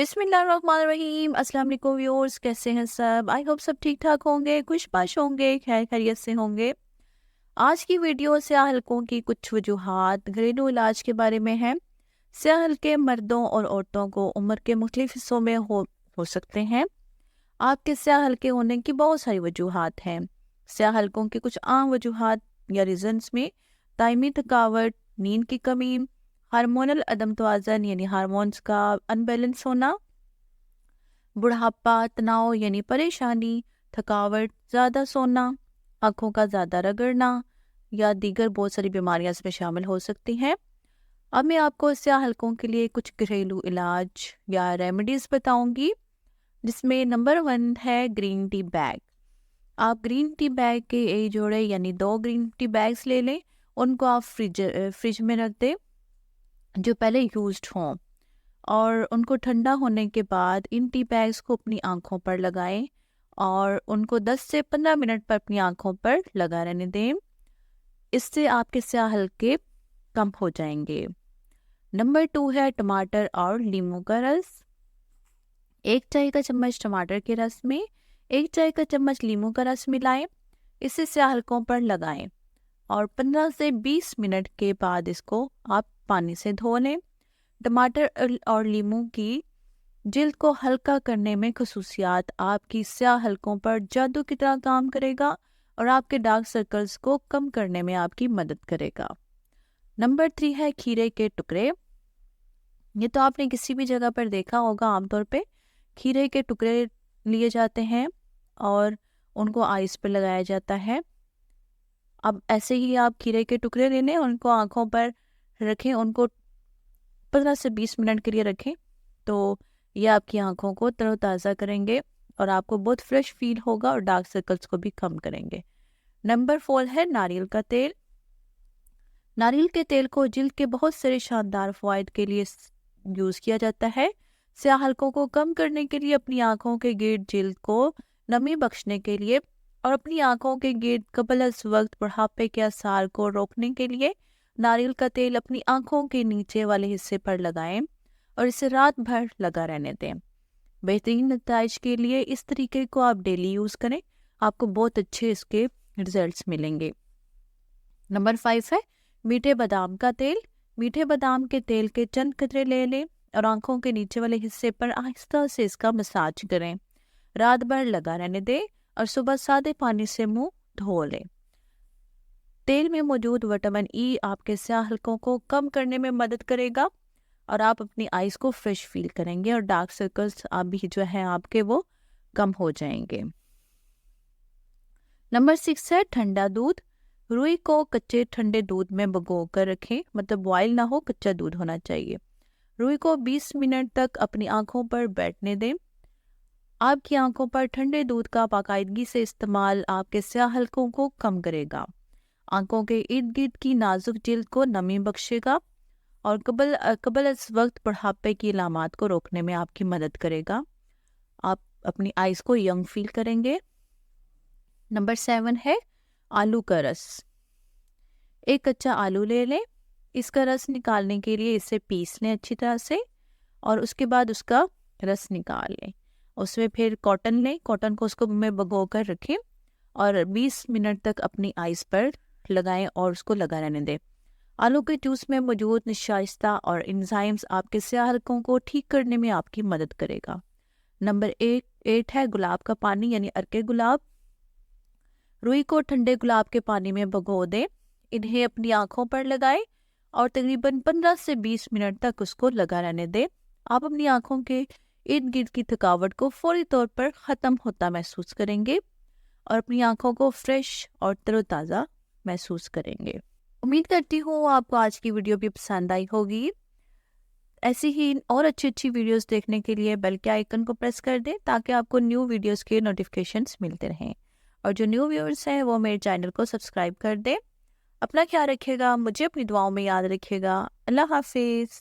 बिस्मिल्लाहिर्रहमानिर्रहीम। अस्सलाम वालेकुम व्यूअर्स, कैसे हैं सब? आई होप सब ठीक ठाक होंगे, खुशबाश होंगे, खैर खैरियत से होंगे। आज की वीडियो स्याह हलकों की कुछ वजूहात घरेलू इलाज के बारे में है। स्याह हलके मर्दों और औरतों को उम्र के मुख्तलिफ हिस्सों में हो सकते हैं। आपके स्याह हलके होने की बहुत सारी वजूहात हैं। स्याह हलकों की कुछ आम वजूहात या रीजंस में दायमी थकावट, नींद की कमी, हार्मोनल अदम तवाज़न यानी हार्मोन्स का अनबैलेंस होना, बुढ़ापा, तनाव यानी परेशानी, थकावट, ज़्यादा सोना, आँखों का ज़्यादा रगड़ना या दीगर बहुत सारी बीमारियां इसमें शामिल हो सकती हैं। अब मैं आपको स्याह हलकों के लिए कुछ घरेलू इलाज या रेमेडीज़ बताऊंगी, जिसमें नंबर 1 है ग्रीन टी बैग। आप ग्रीन टी बैग के एक जोड़े यानी 2 ग्रीन टी बैग्स ले लें। उनको आप फ्रिज में रख दें जो पहले यूज्ड हों, और उनको ठंडा होने के बाद इन टी बैग्स को अपनी आँखों पर लगाएं और उनको 10 से 15 मिनट पर अपनी आँखों पर लगा रहने दें। इससे आपके स्याह हलके कम हो जाएंगे। नंबर 2 है टमाटर और नींबू का रस। 1 चाय का चम्मच टमाटर के रस में 1 चाय का चम्मच नींबू का रस मिलाएं। इसे स्याह हलकों पर लगाएं और 15 से 20 मिनट के बाद इसको आप पानी से धो लें। टमाटर और नींबू की जिल्द को हल्का करने में खसूसियात आपकी स्याह हलकों पर जादू की तरह काम करेगा और आपके डार्क सर्कल्स को कम करने में आपकी मदद करेगा। नंबर 3 है खीरे के टुकड़े। ये तो आपने किसी भी जगह पर देखा होगा, आमतौर पे खीरे के टुकड़े लिए जाते हैं और उनको आइस पर लगाया जाता है। अब ऐसे ही आप खीरे के टुकड़े ले लें, उनको आँखों पर रखें, उनको 15 से 20 मिनट के लिए रखें, तो ये आपकी आंखों को तरोताज़ा करेंगे और आपको बहुत फ्रेश फील होगा और डार्क सर्कल्स को भी कम करेंगे। नंबर 4 है नारियल का तेल। नारियल के तेल को जिल्द के बहुत सारे शानदार फ़वाइद के लिए यूज़ किया जाता है। स्याह हलकों को कम करने के लिए, अपनी आंखों के गिर्द जिल्द को नमी बख्शने के लिए और अपनी आंखों के गिर्द कबल अज़ वक्त बुढ़ापे के आसार को रोकने के लिए नारियल का तेल अपनी आंखों के नीचे वाले हिस्से पर लगाएं और इसे रात भर लगा रहने दें। बेहतरीन नताइज के लिए इस तरीके को आप डेली यूज़ करें, आपको बहुत अच्छे इसके रिजल्ट्स मिलेंगे। नंबर 5 है मीठे बादाम का तेल। मीठे बादाम के तेल के चंद कतरे ले लें और आंखों के नीचे वाले हिस्से पर आहिस्ता से इसका मसाज करें। रात भर लगा रहने दें और सुबह सादे पानी से मुंह धो लें। तेल में मौजूद विटामिन ई आपके स्याह हलकों को कम करने में मदद करेगा और आप अपनी आइज़ को फ्रेश फील करेंगे और डार्क सर्कल्स आप भी जो है आपके वो कम हो जाएंगे। नंबर 6 है ठंडा दूध। रुई को कच्चे ठंडे दूध में भिगो कर रखें, मतलब बॉयल ना हो, कच्चा दूध होना चाहिए। रुई को 20 मिनट तक अपनी आंखों पर बैठने दें। आपकी आंखों पर ठंडे दूध का बाकायदगी से इस्तेमाल आपके स्याह हलकों को कम करेगा, आंखों के इर्द गिर्द की नाजुक जिल्द को नमी बख्शेगा और कबल इस वक्त बुढ़ापे की अलामात को रोकने में आपकी मदद करेगा। आप अपनी आइज़ को यंग फील करेंगे। नंबर 7 है आलू का रस। एक कच्चा आलू ले लें, इसका रस निकालने के लिए इसे पीस लें अच्छी तरह से और उसके बाद उसका रस निकाल लें। उसमें फिर कॉटन लें, कॉटन को उसको में भिगो कर रखें और 20 मिनट तक अपनी आइज़ पर लगाएं और उसको लगा रहने दें। आलू के जूस में मौजूद निशाइस्ता और एंजाइम्स आपके स्याह हलकों को ठीक करने में आपकी मदद करेगा। नंबर 8 है गुलाब का पानी यानी अर्के गुलाब। रुई को ठंडे गुलाब के पानी में भिगो दें, इन्हें अपनी आंखों पर लगाएं और तकरीबन 15 से 20 मिनट तक उसको लगा रहने दें। आप अपनी आंखों के इर्द गिर्द की थकावट को फौरी तौर पर ख़त्म होता महसूस करेंगे और अपनी आंखों को फ्रेश और तरोताज़ा महसूस करेंगे। उम्मीद करती हूँ आपको आज की वीडियो भी पसंद आई होगी। ऐसी ही और अच्छी अच्छी वीडियोस देखने के लिए बेल के आइकन को प्रेस कर दें ताकि आपको न्यू वीडियोस के नोटिफिकेशंस मिलते रहें। और जो न्यू व्यूअर्स हैं वो मेरे चैनल को सब्सक्राइब कर दें। अपना ख्याल रखिएगा, मुझे अपनी दुआओं में याद रखिएगा। अल्लाह हाफिज़।